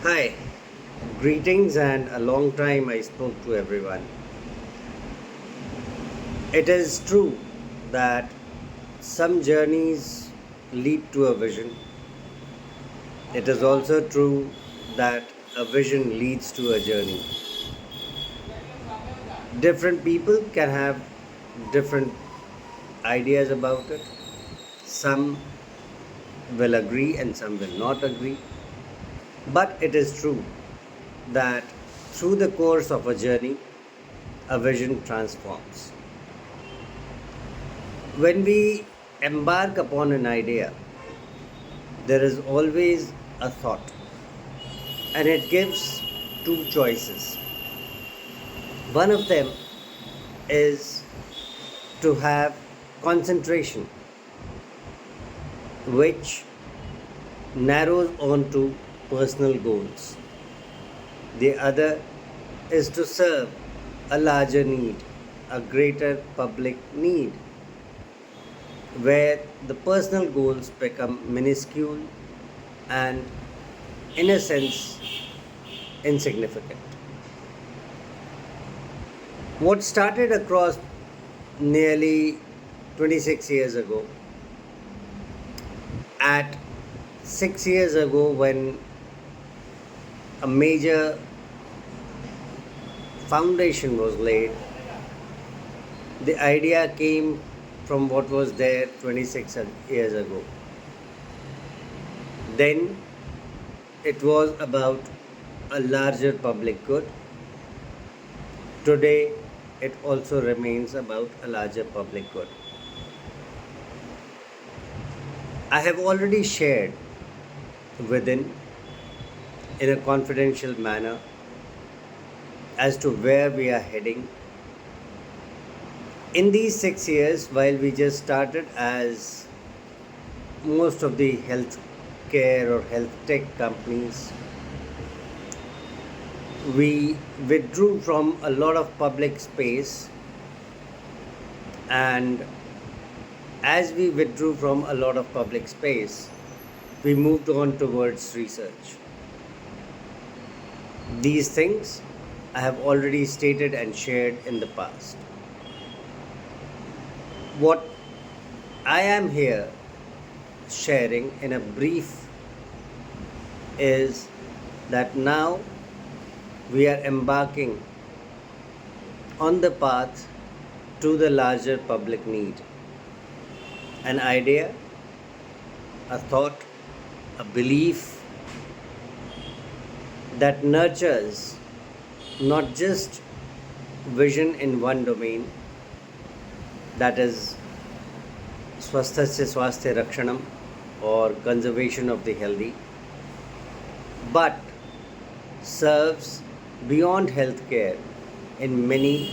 Hi, greetings, and a long time I spoke to everyone. It is true that some journeys lead to a vision. It is also true that a vision leads to a journey. Different people can have different ideas about it. Some will agree and some will not agree. But it is true that through the course of a journey, a vision transforms. When we embark upon an idea, there is always a thought, and it gives two choices. One of them is to have concentration, which narrows onto personal goals. The other is to serve a larger need, a greater public need, where the personal goals become minuscule and, in a sense, insignificant. What started across nearly 26 years ago, at 6 years ago, when a major foundation was laid, the idea came from what was there 26 years ago. Then it was about a larger public good. Today, it also remains about a larger public good. I have already shared within, in a confidential manner, as to where we are heading. In these 6 years, while we just started as most of the health care or health tech companies, we withdrew from a lot of public space, and as we withdrew from a lot of public space, we moved on towards research. These things I have already stated and shared in the past. What I am here sharing in a brief is that now we are embarking on the path to the larger public need. An idea, a thought, a belief that nurtures not just vision in one domain, that is swasthasya swasthya rakshanam, or conservation of the healthy, but serves beyond healthcare in many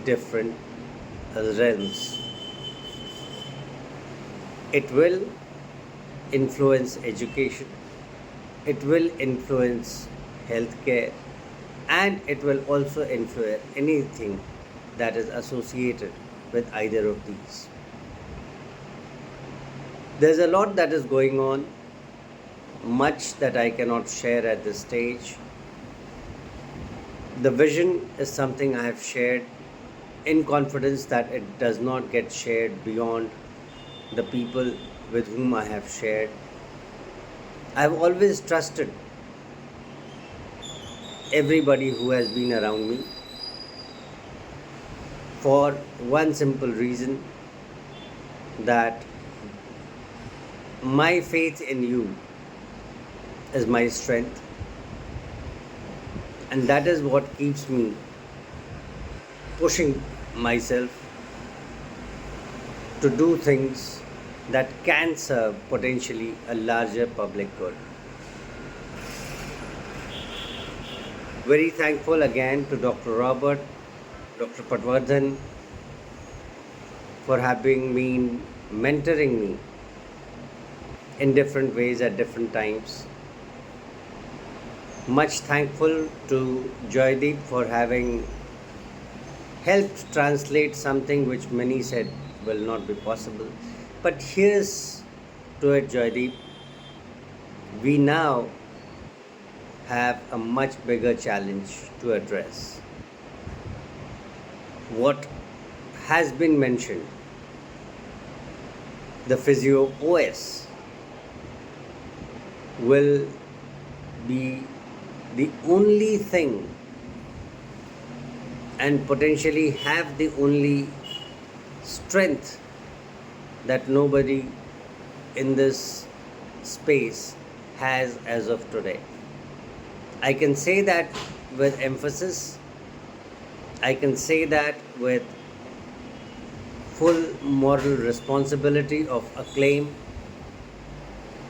different realms. It will influence education, it will influence healthcare, and it will also influence anything that is associated with either of these. There's a lot that is going on, much that I cannot share at this stage. The vision is something I have shared in confidence that it does not get shared beyond the people with whom I have shared. I have always trusted everybody who has been around me for one simple reason, that my faith in you is my strength, and that is what keeps me pushing myself to do things that can serve potentially a larger public good. Very thankful again to Dr. Robert, Dr. Patwardhan, for having been mentoring me in different ways at different times. Much thankful to Joydeep for having helped translate something which many said will not be possible. But here's to it, Joydeep. we now have a much bigger challenge to address. What has been mentioned, the Physio OS will be the only thing and potentially have the only strength that nobody in this space has as of today. I can say that with emphasis. I can say that with full moral responsibility of a claim,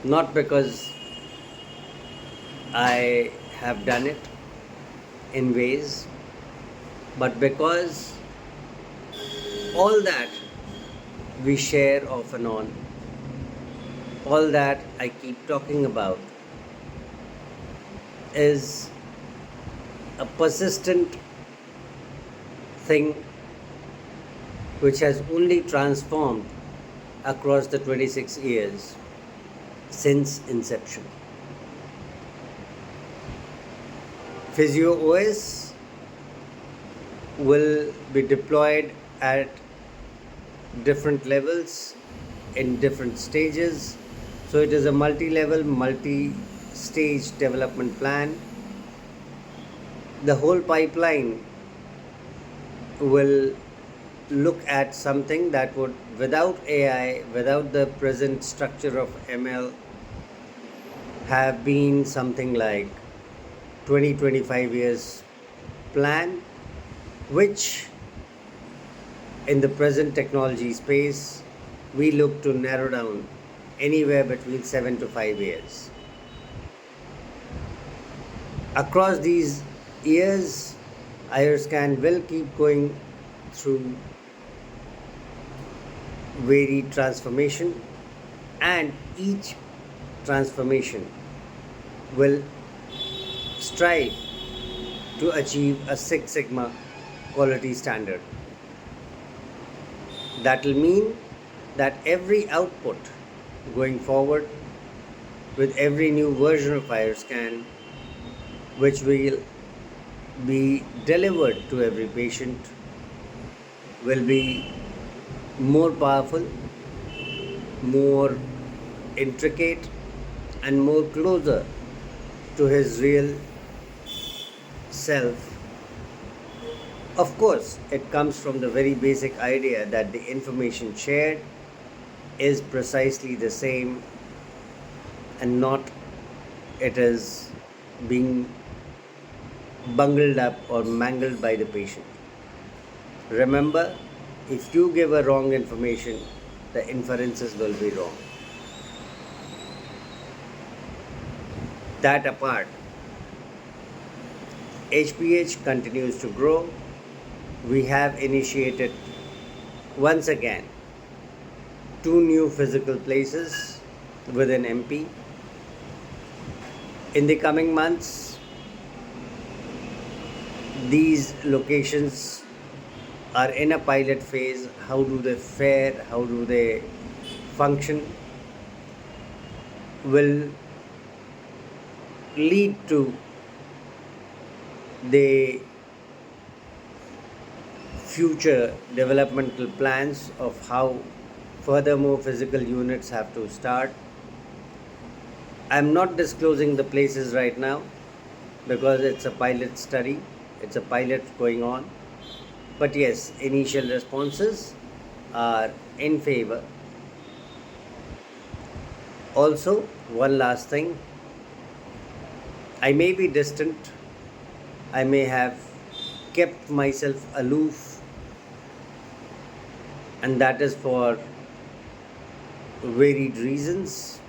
not because I have done it in ways, but because all that we share off and on, all that I keep talking about, is a persistent thing which has only transformed across the 26 years since inception. Physio OS will be deployed at different levels in different stages. So it is a multi-level, multi-stage development plan. The whole pipeline will look at something that would, without AI, without the present structure of ML, have been something like 20-25 years plan, which in the present technology space we look to narrow down anywhere between 7 to 5 years. Across these years, IRScan will keep going through varied transformation, and each transformation will strive to achieve a Six Sigma quality standard. That will mean that every output going forward with every new version of IRScan, which will be delivered to every patient, will be more powerful, more intricate, and more closer to his real self. Of course, it comes from the very basic idea that the information shared is precisely the same and not it is being bungled up or mangled by the patient. Remember, if you give a wrong information, the inferences will be wrong. That apart, HPH continues to grow. We have initiated once again 2 new physical places within MP. In the coming months, these locations are in a pilot phase. How do they fare? How do they function? Will lead to the future developmental plans of how furthermore physical units have to start. I'm not disclosing the places right now because it's a pilot study, it's a pilot going on. But yes, initial responses are in favor. Also, one last thing, I may be distant, I may have kept myself aloof, and that is for varied reasons,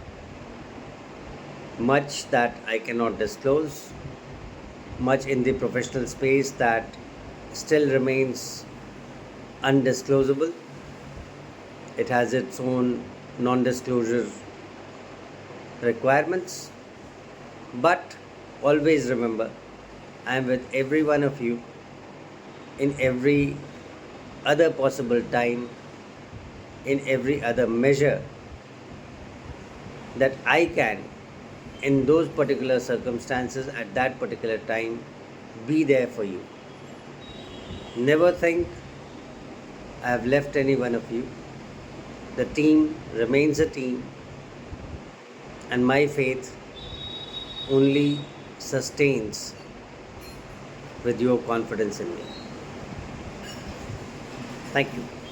much that I cannot disclose, much in the professional space that still remains undisclosable. It has its own non-disclosure requirements. But always remember, I am with every one of you in every other possible time, in every other measure that I can in those particular circumstances at that particular time be there for you. Never think I have left any one of you. The team remains a team, and my faith only sustains with your confidence in me. Thank you.